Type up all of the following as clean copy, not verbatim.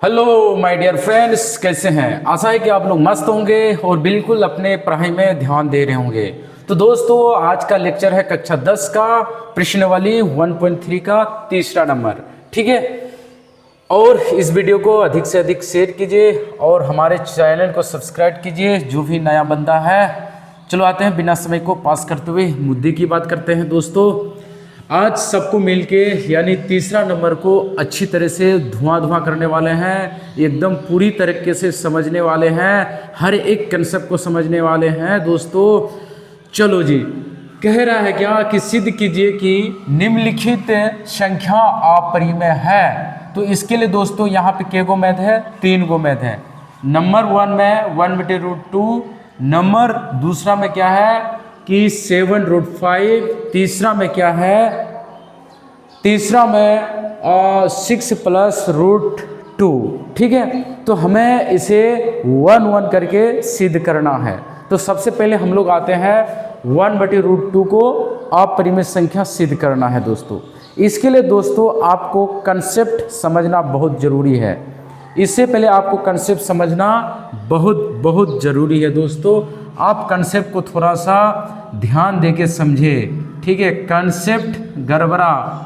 Hello my dear friends, कैसे हैं। आशा है कि आप लोग मस्त होंगे और बिल्कुल अपने पढ़ाई में ध्यान दे रहे होंगे। तो दोस्तों, आज का लेक्चर है कक्षा 10 का प्रश्नावली 1.3 का तीसरा नंबर। ठीक है, और इस वीडियो को अधिक से अधिक शेयर कीजिए और हमारे चैनल को सब्सक्राइब कीजिए जो भी नया बंदा है। चलो आते हैं, बिना समय को पास करते हुए मुद्दे की बात करते हैं। दोस्तों, आज सबको मिलके यानी तीसरा नंबर को अच्छी तरह से धुआं करने वाले हैं, एकदम पूरी तरीके से समझने वाले हैं, हर एक कंसेप्ट को समझने वाले हैं। दोस्तों चलो जी, कह रहा है क्या कि सिद्ध कीजिए कि निम्नलिखित संख्या अपरिमेय है। तो इसके लिए दोस्तों यहाँ पे के गो मैथ है, 3 गो मैथ है। नंबर 1 में 1/√2, नंबर दूसरा में क्या है कि 7√5, तीसरा में क्या है, तीसरा में 6 + √2। ठीक है, तो हमें इसे 1 करके सिद्ध करना है। तो सबसे पहले हम लोग आते हैं 1/√2 को अपरिमेय संख्या सिद्ध करना है। दोस्तों इसके लिए दोस्तों आपको कंसेप्ट समझना बहुत ज़रूरी है। इससे पहले आपको कंसेप्ट समझना बहुत ज़रूरी है। दोस्तों आप कंसेप्ट को थोड़ा सा ध्यान देके समझे। ठीक है, कंसेप्ट गड़बड़ा,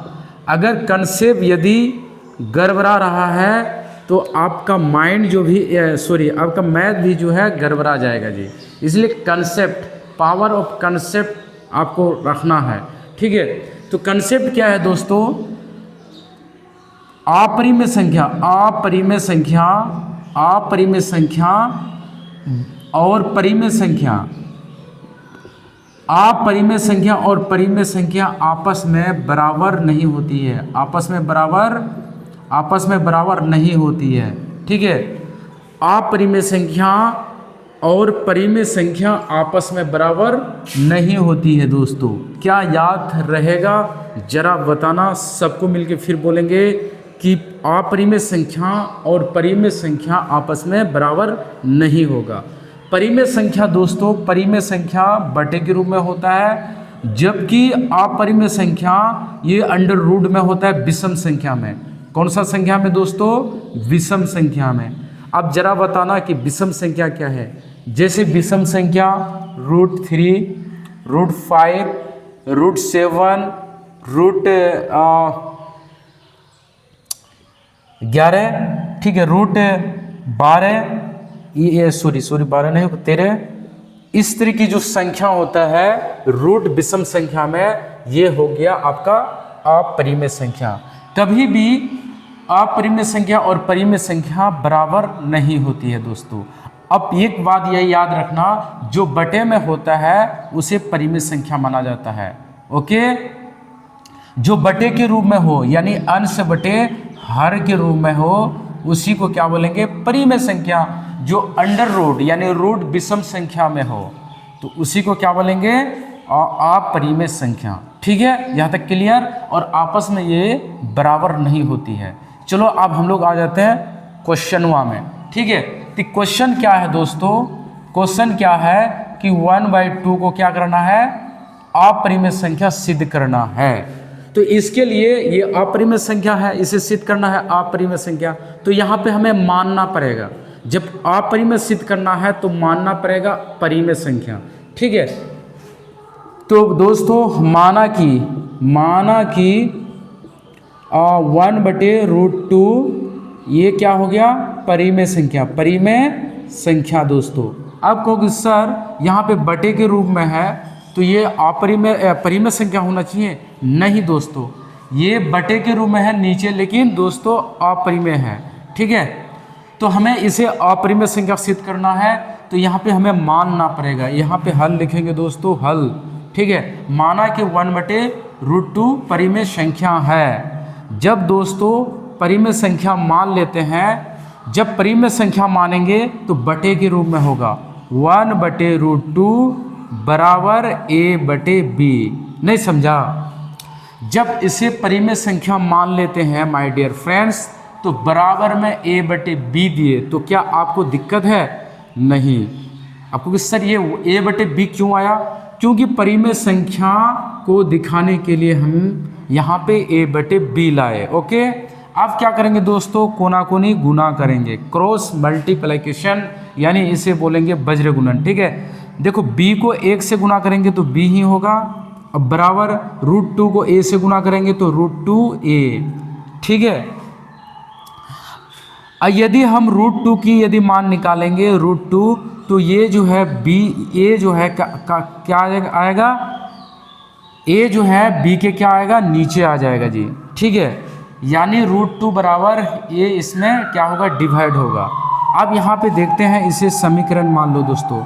अगर कंसेप्ट यदि गड़बड़ा रहा है तो आपका माइंड जो भी आपका मैथ भी जो है गड़बड़ा जाएगा जी। इसलिए कंसेप्ट, पावर ऑफ कंसेप्ट आपको रखना है। ठीक है, तो कंसेप्ट क्या है दोस्तों, अपरिमेय संख्या, अपरिमेय संख्या, अपरिमेय संख्या और परिमेय संख्या, अपरिमेय संख्या और परिमेय संख्या आपस में बराबर नहीं होती है, आपस में बराबर नहीं होती है। ठीक है, अपरिमेय संख्या और परिमेय संख्या आपस में बराबर नहीं होती है। दोस्तों क्या याद रहेगा जरा बताना, सबको मिलके फिर बोलेंगे कि अपरिमेय संख्या और परिमेय संख्या आपस में बराबर नहीं होगा। परिमेय संख्या दोस्तों, परिमेय संख्या बटे के रूप में होता है, जबकि अपरिमेय संख्या ये अंडर रूट में होता है, विषम संख्या में। कौन सा संख्या में दोस्तों, विषम संख्या में। अब जरा बताना कि विषम संख्या क्या है। जैसे विषम संख्या √3, √5, √7, √11, ठीक है, √12, ये सॉरी 12 नहीं, 13। इस तरह की जो संख्या होता है रूट विषम संख्या में, ये हो गया आपका अपरिमेय संख्या। कभी भी अपरिमेय संख्या और परिमेय संख्या बराबर नहीं होती है। दोस्तों अब एक बात ये याद रखना, जो बटे में होता है उसे परिमेय संख्या माना जाता है। ओके, जो बटे के रूप में हो यानी अंश बटे हर के रूप में हो उसी को क्या बोलेंगे, परिमेय संख्या। जो अंडर रूट यानी रूट विषम संख्या में हो तो उसी को क्या बोलेंगे, अपरिमेय संख्या। ठीक है, यहाँ तक क्लियर। और आपस में ये बराबर नहीं होती है। चलो अब हम लोग आ जाते हैं क्वेश्चनवा में। ठीक है, तो क्वेश्चन क्या है दोस्तों, क्वेश्चन क्या है कि 1/2 को क्या करना है, अपरिमेय संख्या सिद्ध करना है। तो इसके लिए ये अपरिमेय संख्या है, इसे सिद्ध करना है अपरिमेय संख्या। तो यहाँ पे हमें मानना पड़ेगा, जब अपरिमेय सिद्ध करना है तो मानना पड़ेगा परिमेय संख्या। ठीक है, तो दोस्तों माना कि 1/√2 ये क्या हो गया, परिमेय संख्या, परिमेय संख्या। दोस्तों अब कहोगे सर यहाँ पे बटे के रूप में है तो ये परिमेय संख्या होना चाहिए। नहीं दोस्तों, ये बटे के रूप में है नीचे, लेकिन दोस्तों अपरिमेय है। ठीक है, तो हमें इसे अपरिमेय संख्या सिद्ध करना है तो यहाँ पे हमें मानना पड़ेगा। यहाँ पे हल लिखेंगे दोस्तों, हल। ठीक है, माना कि 1/√2 परिमेय संख्या है। जब दोस्तों परिमेय संख्या मान लेते हैं, जब परिमेय संख्या मानेंगे तो बटे के रूप में होगा, 1/√2 बराबर a/b। नहीं समझा, जब इसे परिमेय संख्या मान लेते हैं माय डियर फ्रेंड्स तो बराबर में a/b दिए तो क्या आपको दिक्कत है? नहीं। आपको कि सर ये a/b क्यों आया? क्योंकि परिमेय संख्या को दिखाने के लिए हम यहाँ पे a/b लाए। ओके, अब क्या करेंगे दोस्तों, कोनाकुनी गुना करेंगे, क्रॉस मल्टीप्लिकेशन, यानी इसे बोलेंगे वज्र गुणन। ठीक है, देखो b को 1 से गुना करेंगे तो b ही होगा, अब बराबर √2 को a से गुना करेंगे तो √2a। ठीक है, यदि हम √2 की यदि मान निकालेंगे √2, तो ये जो है b a जो है क्या आएगा, a जो है b के क्या आएगा, नीचे आ जाएगा जी। ठीक है, यानी √2 बराबर a इसमें क्या होगा, डिवाइड होगा। अब यहाँ पे देखते हैं, इसे समीकरण मान लो दोस्तों,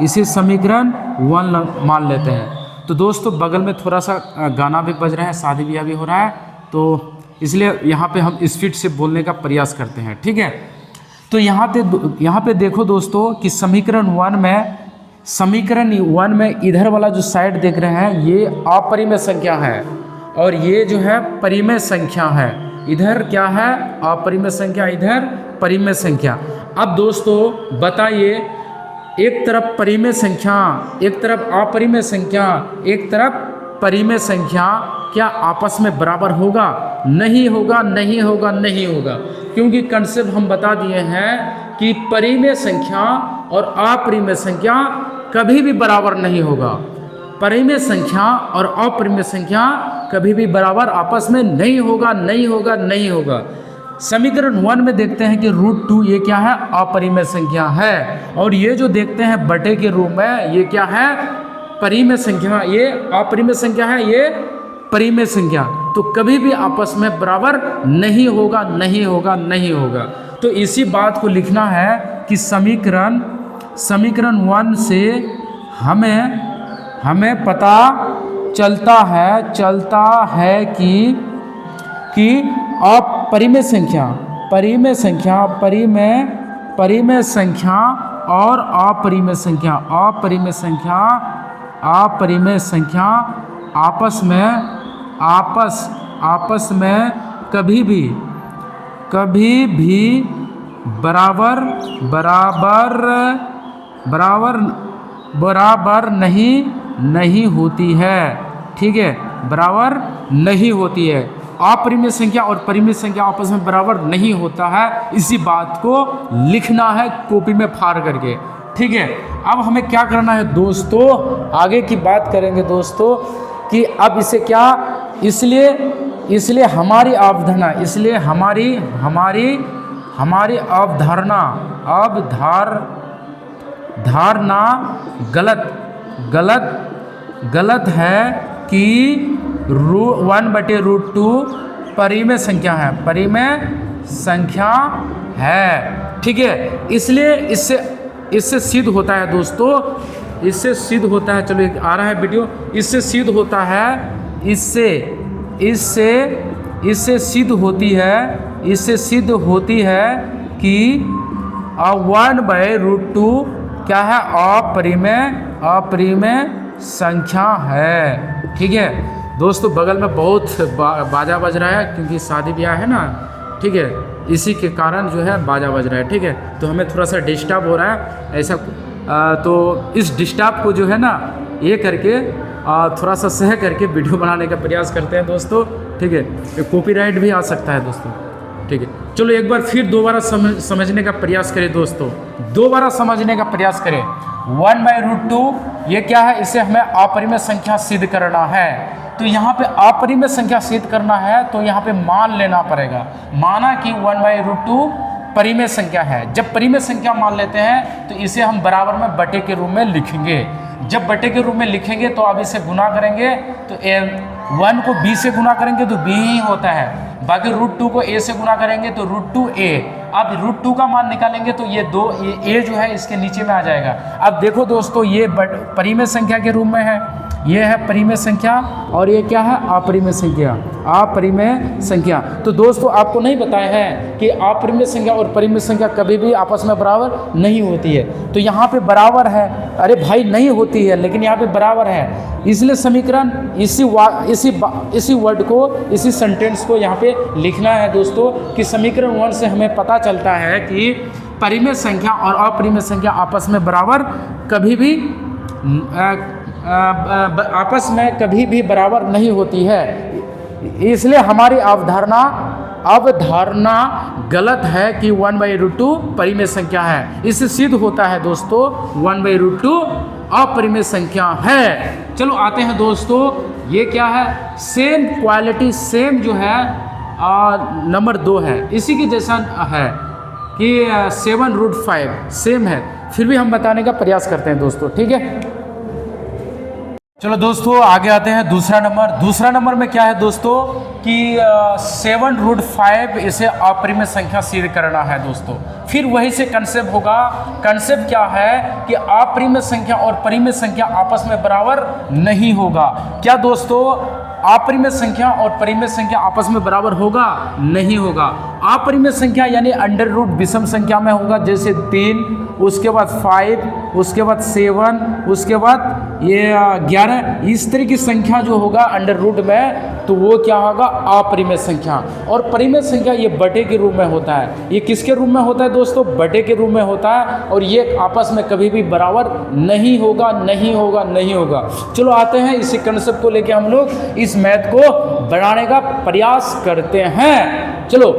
इसे समीकरण 1 मान लेते हैं। तो दोस्तों बगल में थोड़ा सा गाना भी बज रहा है, शादी ब्याह भी हो रहा है, तो इसलिए यहाँ पे हम स्पीड से बोलने का प्रयास करते हैं। ठीक है, तो यहाँ पे देखो दोस्तों कि समीकरण 1 में इधर वाला जो साइड देख रहे हैं ये अपरिमेय संख्या है, और ये जो है परिमेय संख्या है। इधर क्या है, अपरिमेय संख्या, इधर परिमेय संख्या। अब दोस्तों बताइए, एक तरफ परिमेय संख्या, एक तरफ अपरिमेय संख्या, एक तरफ परिमेय संख्या, क्या आपस में बराबर होगा? नहीं होगा, नहीं होगा, नहीं होगा, क्योंकि कंसेप्ट हम बता दिए हैं कि परिमेय संख्या और अपरिमेय संख्या कभी भी बराबर नहीं होगा। परिमेय संख्या और अपरिमेय संख्या कभी भी बराबर आपस में नहीं होगा, नहीं होगा, नहीं होगा। समीकरण 1 में देखते हैं कि √2 ये क्या है, अपरिमेय संख्या है, और ये जो देखते हैं बटे के रूप में ये क्या है, परिमेय संख्या। ये अपरिमेय संख्या है, ये परिमेय संख्या, तो कभी भी आपस में बराबर नहीं होगा, नहीं होगा, नहीं होगा। तो इसी बात को लिखना है कि समीकरण 1 से हमें पता चलता है कि अपरिमेय संख्या और अपरिमेय संख्या आपस में कभी भी बराबर नहीं होती है। ठीक है, बराबर नहीं होती है। अपरिमेय संख्या और परिमेय संख्या आपस में बराबर नहीं होता है, इसी बात को लिखना है कॉपी में फाड़ करके। ठीक है, अब हमें क्या करना है दोस्तों, आगे की बात करेंगे दोस्तों कि अब इसे क्या, इसलिए हमारी अवधारणा, इसलिए हमारी अवधारणा गलत है कि 1/√2 परिमेय संख्या है। ठीक है, इसलिए इससे सिद्ध होता है दोस्तों, इससे सिद्ध होता है, चलो एक आ रहा है वीडियो, इससे सिद्ध होता है, इससे सिद्ध होती है कि 1/√2 क्या है, अपरिमेय संख्या है। ठीक है दोस्तों, बगल में बहुत बाजा बज रहा है क्योंकि शादी ब्याह है ना। ठीक है, इसी के कारण जो है बाजा बज रहा है। ठीक है, तो हमें थोड़ा सा डिस्टर्ब हो रहा है ऐसा, तो इस डिस्टर्ब को जो है ना ये करके थोड़ा सा सह करके वीडियो बनाने का प्रयास करते हैं दोस्तों। ठीक है, कॉपीराइट भी आ सकता है दोस्तों। ठीक है, चलो एक बार फिर दोबारा समझने का प्रयास करें दोस्तों, दोबारा समझने का प्रयास करें। 1/√2 ये क्या है, इसे हमें अपरिमेय संख्या सिद्ध करना है। तो यहाँ पे अपरिमेय संख्या सिद्ध करना है तो यहाँ पे मान लेना पड़ेगा, माना कि 1/√2 परिमेय संख्या है। जब परिमेय संख्या मान लेते हैं तो इसे हम बराबर में बटे के रूप में लिखेंगे। जब बटे के रूप में लिखेंगे तो अब इसे गुना करेंगे तो 1 को b से गुना करेंगे तो b ही होता है, बाकी √2 को a से गुना करेंगे तो √2a। अब √2 का मान निकालेंगे तो ये a जो है इसके नीचे में आ जाएगा। अब देखो दोस्तों, ये परिमेय संख्या के रूप में है, ये है परिमेय संख्या और ये क्या है, अपरिमेय संख्या। तो दोस्तों आपको नहीं बताया है कि अपरिमेय संख्या और परिमेय संख्या कभी भी आपस में बराबर नहीं होती है। तो यहाँ पे बराबर है, अरे भाई नहीं होती है, लेकिन यहाँ पे बराबर है। इसलिए समीकरण इसी वर्ड को, इसी सेंटेंस को यहाँ पे लिखना है दोस्तों कि समीकरण 1 से हमें पता चलता है कि परिमेय संख्या और अपरिमेय संख्या आपस में बराबर कभी भी बराबर नहीं होती है। इसलिए हमारी अवधारणा अवधारणा गलत है कि 1/√2 परिमेय संख्या है। इससे सिद्ध होता है दोस्तों 1/√2 अपरिमेय संख्या है। चलो आते हैं दोस्तों, ये क्या है, सेम क्वालिटी, सेम जो है नंबर 2 है, इसी के जैसा है कि 7√5 सेम है, फिर भी हम बताने का प्रयास करते हैं दोस्तों, ठीक है। चलो दोस्तों आगे आते हैं दूसरा नंबर। दूसरा नंबर में क्या है दोस्तों कि 7√5 इसे अपरिमेय संख्या सिद्ध करना है दोस्तों। फिर वही से कंसेप्ट होगा। कंसेप्ट क्या है कि अपरिमेय संख्या और परिमेय संख्या आपस में बराबर नहीं होगा। क्या दोस्तों, अपरिमेय संख्या और परिमेय संख्या आपस में बराबर होगा? नहीं होगा। अपरिमेय संख्या यानी अंडर रूट विषम संख्या में होगा, जैसे 3, उसके बाद 5, उसके बाद 7, उसके बाद ये 11, इस तरह की संख्या जो होगा अंडर रूट में, तो वो क्या होगा, अपरिमेय संख्या। और परिमेय संख्या ये बटे के रूप में होता है। ये किसके रूप में होता है दोस्तों? बटे के रूप में होता है, और ये आपस में कभी भी बराबर नहीं होगा, नहीं होगा, नहीं होगा। चलो आते हैं, इसी कंसेप्ट को लेके हम लोग इस मैथ को बढ़ाने का प्रयास करते हैं। चलो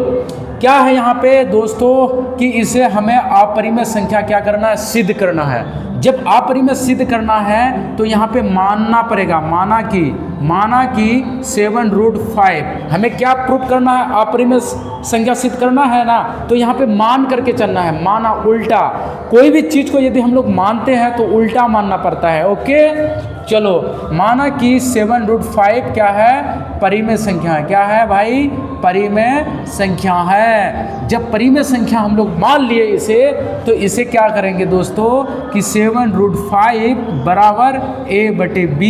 क्या है यहाँ पे दोस्तों कि इसे हमें अपरिमेय संख्या क्या करना है, सिद्ध करना है। जब अपरिमेय सिद्ध करना है तो यहाँ पे मानना पड़ेगा, माना कि 7√5 हमें क्या प्रूफ करना है, अपरिमेय संख्या सिद्ध करना है ना, तो यहाँ पे मान करके चलना है, माना उल्टा। कोई भी चीज़ को यदि हम लोग मानते हैं तो उल्टा मानना पड़ता है, ओके। चलो माना कि 7√5 क्या है, परिमेय संख्या है। क्या है भाई? परिमेय संख्या है। जब परिमेय संख्या हम लोग मान लिए इसे, तो इसे क्या करेंगे दोस्तों कि 7√5 बराबर a/b,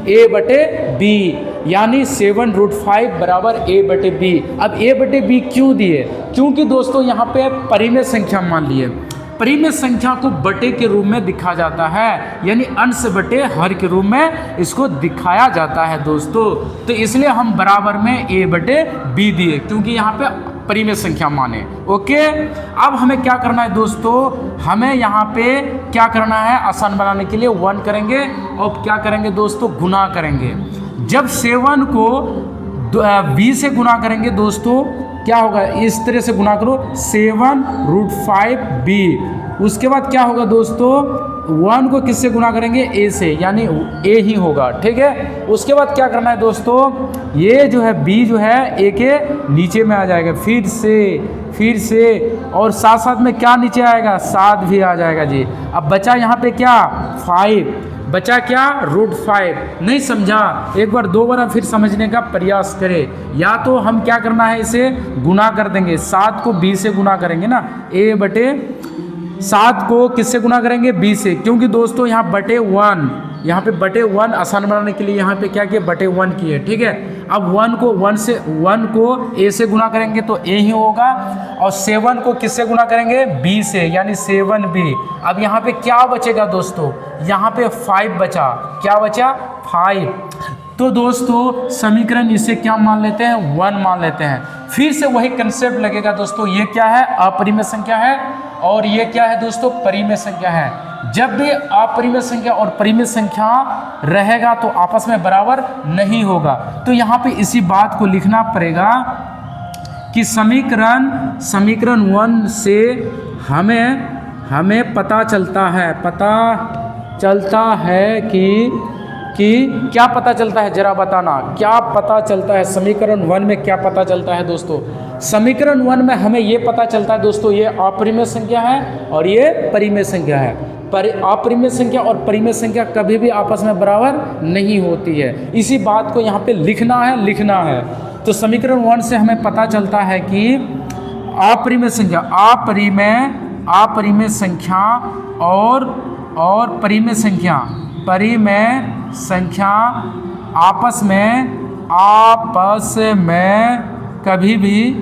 a/b, यानी 7√5 बराबर a/b। अब a/b क्यों दिए? क्योंकि दोस्तों यहाँ पे परिमेय संख्या मान लिए। परिमेय संख्या को बटे के रूप में दिखा जाता है, यानी अंश बटे हर के रूप में इसको दिखाया जाता है दोस्तों। तो इसलिए हम बराबर में a/b दिए, क्योंकि यहाँ पे परिमेय संख्या माने, ओके। अब हमें क्या करना है दोस्तों, हमें यहाँ पे क्या करना है, आसान बनाने के लिए 1 करेंगे और क्या करेंगे दोस्तों, गुना करेंगे। जब 7 को b से गुना करेंगे दोस्तों, क्या होगा, इस तरह से गुना करो, 7√5b। उसके बाद क्या होगा दोस्तों, 1 को किससे गुना करेंगे, a से, यानी a ही होगा, ठीक है। उसके बाद क्या करना है दोस्तों, ये जो है b जो है a के नीचे में आ जाएगा, फिर से और साथ साथ में क्या नीचे आएगा, 7 भी आ जाएगा जी। अब बचा यहाँ पे क्या, 5 बचा, क्या, √5। नहीं समझा, एक बार 2 बार फिर समझने का प्रयास करें। या तो हम क्या करना है, इसे गुना कर देंगे, 7 को b से गुना करेंगे ना, a/7 को किससे गुना करेंगे, b से, क्योंकि दोस्तों यहाँ /1, यहाँ पे /1 आसान बनाने के लिए यहाँ पे क्या किया, /1 किए, ठीक है। अब 1 को a से गुना करेंगे तो a ही होगा, और 7 को किससे गुना करेंगे, b से, यानी 7b। अब यहाँ पे क्या बचेगा दोस्तों, यहाँ पे 5 बचा। क्या बचा, 5। तो दोस्तों समीकरण इसे क्या मान लेते हैं, 1 मान लेते हैं। फिर से वही कंसेप्ट लगेगा दोस्तों, ये क्या है, अपरिमेय संख्या है, और ये क्या है दोस्तों, परिमेय संख्या है। जब भी अपरिमेय संख्या और परिमेय संख्या रहेगा तो आपस में बराबर नहीं होगा। तो यहाँ पे इसी बात को लिखना पड़ेगा कि समीकरण 1 से हमें पता चलता है कि क्या पता चलता है, जरा बताना, क्या पता चलता है समीकरण 1 में, क्या पता चलता है दोस्तों। समीकरण 1 में हमें ये पता चलता है दोस्तों, ये अपरिमेय संख्या है और ये परिमेय संख्या है। पर अपरिमेय संख्या और परिमेय संख्या कभी भी आपस में बराबर नहीं होती है। इसी बात को यहाँ पे लिखना है। तो समीकरण 1 से हमें पता चलता है कि अपरिमेय संख्या और परिमेय संख्या आपस में कभी भी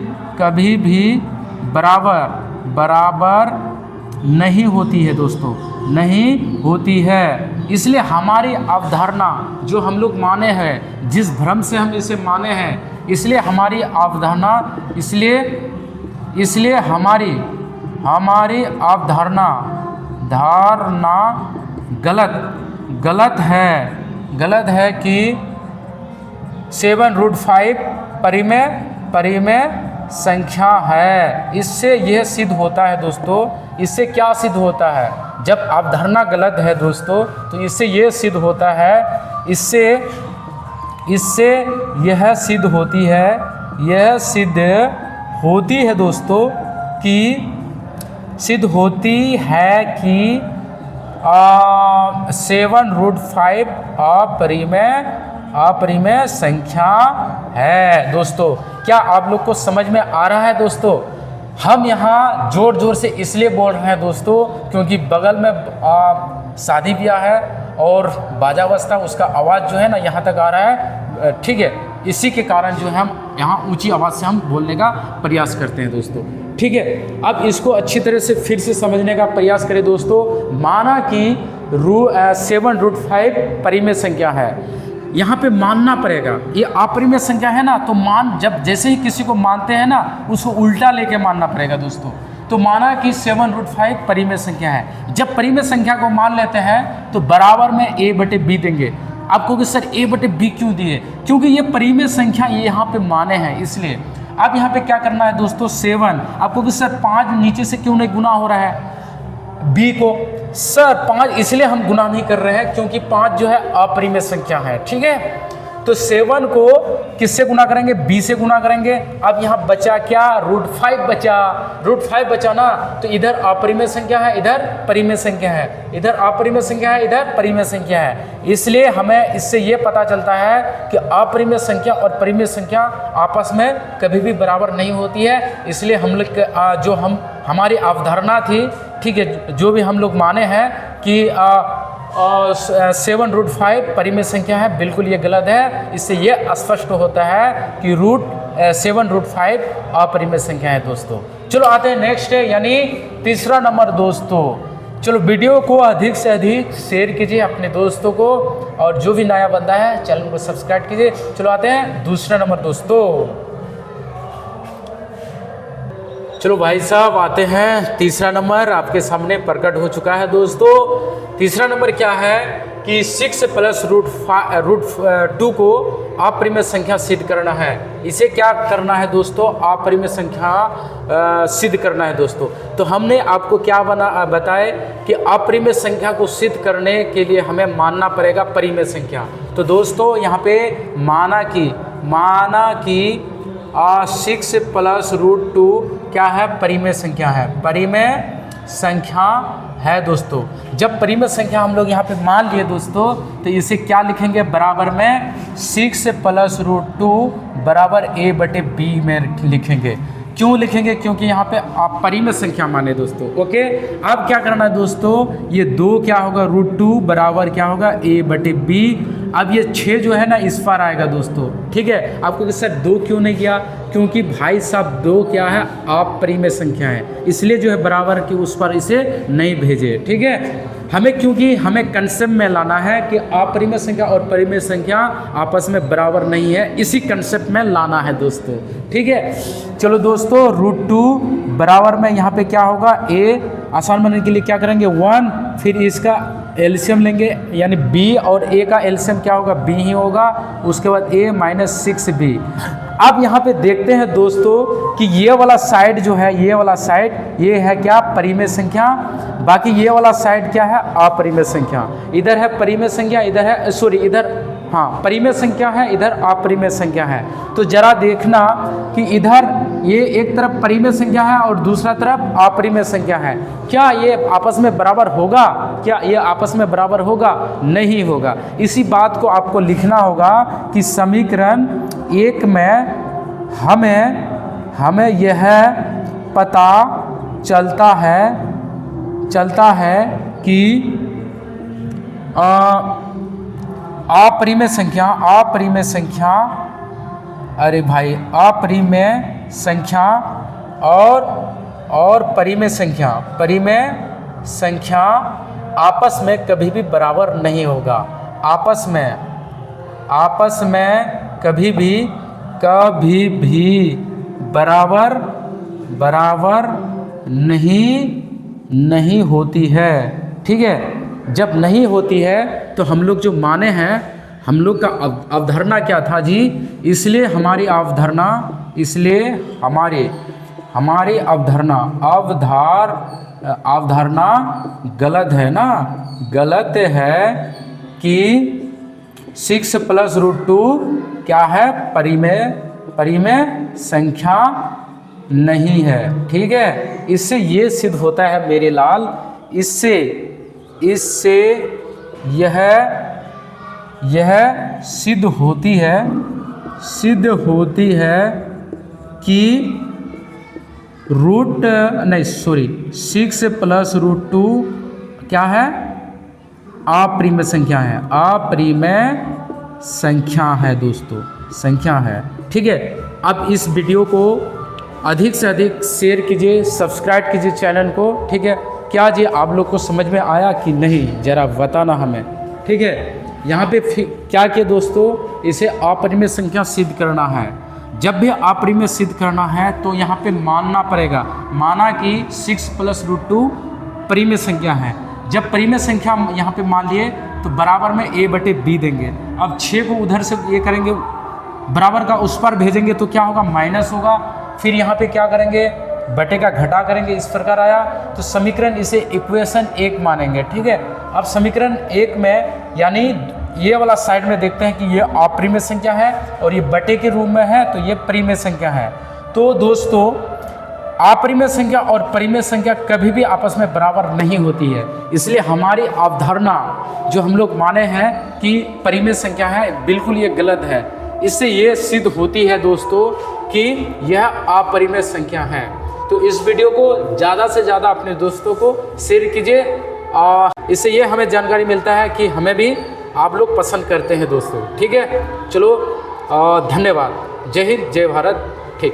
बराबर नहीं होती है दोस्तों, नहीं होती है। इसलिए हमारी अवधारणा जो हम लोग माने हैं, जिस भ्रम से हम इसे माने हैं, इसलिए हमारी अवधारणा, इसलिए हमारी अवधारणा गलत है कि 7√5 परिमेय संख्या है। इससे यह सिद्ध होता है दोस्तों, इससे क्या सिद्ध होता है, जब अवधारणा गलत है दोस्तों तो इससे यह सिद्ध होता है, इससे यह सिद्ध होती है, यह सिद्ध होती है दोस्तों कि सिद्ध होती है कि 7√5 अपरिमेय संख्या है। दोस्तों क्या आप लोग को समझ में आ रहा है दोस्तों? हम यहाँ जोर जोर से इसलिए बोल रहे हैं दोस्तों क्योंकि बगल में शादी ब्याह है और बाजा बजता, उसका आवाज़ जो है ना यहाँ तक आ रहा है, ठीक है। इसी के कारण जो है हम यहाँ ऊंची आवाज़ से हम बोलने का प्रयास करते हैं दोस्तों, ठीक है। अब इसको अच्छी तरह से फिर से समझने का प्रयास करें दोस्तों। माना कि 7√5 परिमेय संख्या है, यहाँ पे मानना पड़ेगा ये अपरिमेय संख्या है ना, तो जब जैसे ही किसी को मानते हैं ना उसको उल्टा लेके मानना पड़ेगा दोस्तों। तो माना कि 7√5 परिमेय संख्या है, जब परिमेय संख्या को मान लेते हैं तो बराबर में a/b देंगे। आपको कि सर a/b क्यों दिए? क्योंकि ये परिमेय संख्या ये यहाँ पे माने हैं इसलिए। अब यहाँ पे क्या करना है दोस्तों, 7, आपको कि सर 5 नीचे से क्यों नहीं गुना हो रहा है b को? सर 5 इसलिए हम गुना नहीं कर रहे हैं क्योंकि 5 जो है अपरिमेय संख्या है, ठीक है। तो 7 को किससे गुना करेंगे? b से गुना करेंगे। अब यहाँ बचा क्या? √5 बचा, √5 बचा ना, तो इधर अपरिमेय संख्या है, इधर परिमेय संख्या है, इधर अपरिमेय संख्या है, इधर परिमेय संख्या है। इसलिए हमें इससे ये पता चलता है कि अपरिमेय संख्या और परिमेय संख्या आपस में कभी भी बराबर नहीं होती है। इसलिए हम लोग जो हमारी अवधारणा थी, ठीक है, जो भी हम लोग माने हैं कि 7√5 परिमेय संख्या है, बिल्कुल ये गलत है। इससे ये स्पष्ट होता है कि 7√5 अपरिमेय संख्या है दोस्तों। चलो आते हैं नेक्स्ट है, यानी तीसरा नंबर दोस्तों। चलो वीडियो को अधिक से अधिक शेयर कीजिए अपने दोस्तों को, और जो भी नया बंदा है चैनल को सब्सक्राइब कीजिए। चलो आते हैं दूसरा नंबर दोस्तों। चलो भाई साहब आते हैं तीसरा नंबर, आपके सामने प्रकट हो चुका है दोस्तों। तीसरा नंबर क्या है कि 6 + √2 को अपरिमेय संख्या सिद्ध करना है। इसे क्या करना है दोस्तों? अपरिमेय संख्या सिद्ध करना है दोस्तों। तो हमने आपको क्या बताया कि अपरिमेय संख्या को सिद्ध करने के लिए हमें मानना पड़ेगा परिमेय संख्या। तो दोस्तों यहाँ पे माना कि 6 + √2 क्या है? परिमेय संख्या है, परिमेय संख्या है दोस्तों। जब परिमेय संख्या हम लोग यहाँ पे मान लिए दोस्तों, तो इसे क्या लिखेंगे? बराबर में 6 + √2 बराबर a/b में लिखेंगे। क्यों लिखेंगे? क्योंकि यहाँ पे आप परिमेय संख्या माने दोस्तों, ओके। अब क्या करना है दोस्तों, ये 2 क्या होगा? √2 बराबर क्या होगा? a/b। अब ये 6 जो है ना इस पार आएगा दोस्तों, ठीक है। आपको कि सर 2 क्यों नहीं किया? क्योंकि भाई साहब 2 क्या है? अपरिमेय संख्या है, इसलिए जो है बराबर की उस पर इसे नहीं भेजे, ठीक है। क्योंकि हमें कंसेप्ट में लाना है कि अपरिमेय संख्या और परिमेय संख्या आपस में बराबर नहीं है, इसी कंसेप्ट में लाना है दोस्तों, ठीक है। चलो दोस्तों √2 बराबर में यहाँ पे क्या होगा? a, आसान बनाने के लिए क्या करेंगे? 1, फिर इसका एलसीएम लेंगे, यानी b और a का एलसीएम क्या होगा? b ही होगा। उसके बाद a - 6b। अब यहाँ पे देखते हैं दोस्तों कि ये वाला साइड जो है, ये वाला साइड ये है क्या? परिमेय संख्या। बाकी ये वाला साइड क्या है? अपरिमेय संख्या। इधर है परिमेय संख्या, इधर है इधर परिमेय संख्या है, इधर अपरिमेय संख्या है। तो जरा देखना कि इधर ये एक तरफ परिमेय संख्या है और दूसरा तरफ अपरिमेय संख्या है। क्या ये आपस में बराबर होगा? क्या ये आपस में बराबर होगा? नहीं होगा। इसी बात को आपको लिखना होगा कि समीकरण 1 में हमें यह पता चलता है कि अपरिमेय संख्या और परिमेय संख्या आपस में कभी भी बराबर नहीं होगा। आपस में कभी भी बराबर नहीं होती है, ठीक है। जब नहीं होती है तो हम लोग जो माने हैं, हम लोग का अवधारणा क्या था जी? इसलिए हमारी अवधारणा इसलिए हमारी अवधारणा गलत है ना, गलत है कि 6 + √2 क्या है, परिमेय संख्या नहीं है। ठीक है, इससे ये सिद्ध होता है मेरे लाल, इससे यह सिद्ध होती है कि 6 + √2 क्या है, अपरिमेय संख्या है दोस्तों, संख्या है। ठीक है, अब इस वीडियो को अधिक से अधिक शेयर कीजिए, सब्सक्राइब कीजिए चैनल को। ठीक है, क्या जी आप लोग को समझ में आया कि नहीं, ज़रा बताना हमें। ठीक है, यहाँ पे क्या किया दोस्तों, इसे अपरिमेय संख्या सिद्ध करना है। जब भी अपरिमेय सिद्ध करना है तो यहाँ पे मानना पड़ेगा, माना कि 6 + √2 परिमेय संख्या है। जब परिमेय संख्या यहाँ पे मान लिए तो बराबर में a/b देंगे। अब 6 को उधर से ये करेंगे, बराबर का उस पर भेजेंगे तो क्या होगा, माइनस होगा। फिर यहाँ पे क्या करेंगे, बटे का घटा करेंगे, इस प्रकार आया। तो समीकरण इसे इक्वेशन 1 मानेंगे। ठीक है, अब समीकरण 1 में यानी ये वाला साइड में देखते हैं कि ये अपरिमेय संख्या है और ये बटे के रूप में है, तो ये परिमेय संख्या है। तो दोस्तों अपरिमेय संख्या और परिमेय संख्या कभी भी आपस में बराबर नहीं होती है, इसलिए हमारी अवधारणा जो हम लोग माने हैं कि परिमेय संख्या है, बिल्कुल ये गलत है। इससे ये सिद्ध होती है दोस्तों कि यह अपरिमेय संख्या है। तो इस वीडियो को ज़्यादा से ज़्यादा अपने दोस्तों को शेयर कीजिए, इससे ये हमें जानकारी मिलता है कि हमें भी आप लोग पसंद करते हैं दोस्तों। ठीक है, चलो धन्यवाद, जय हिंद, जय भारत। ठीक।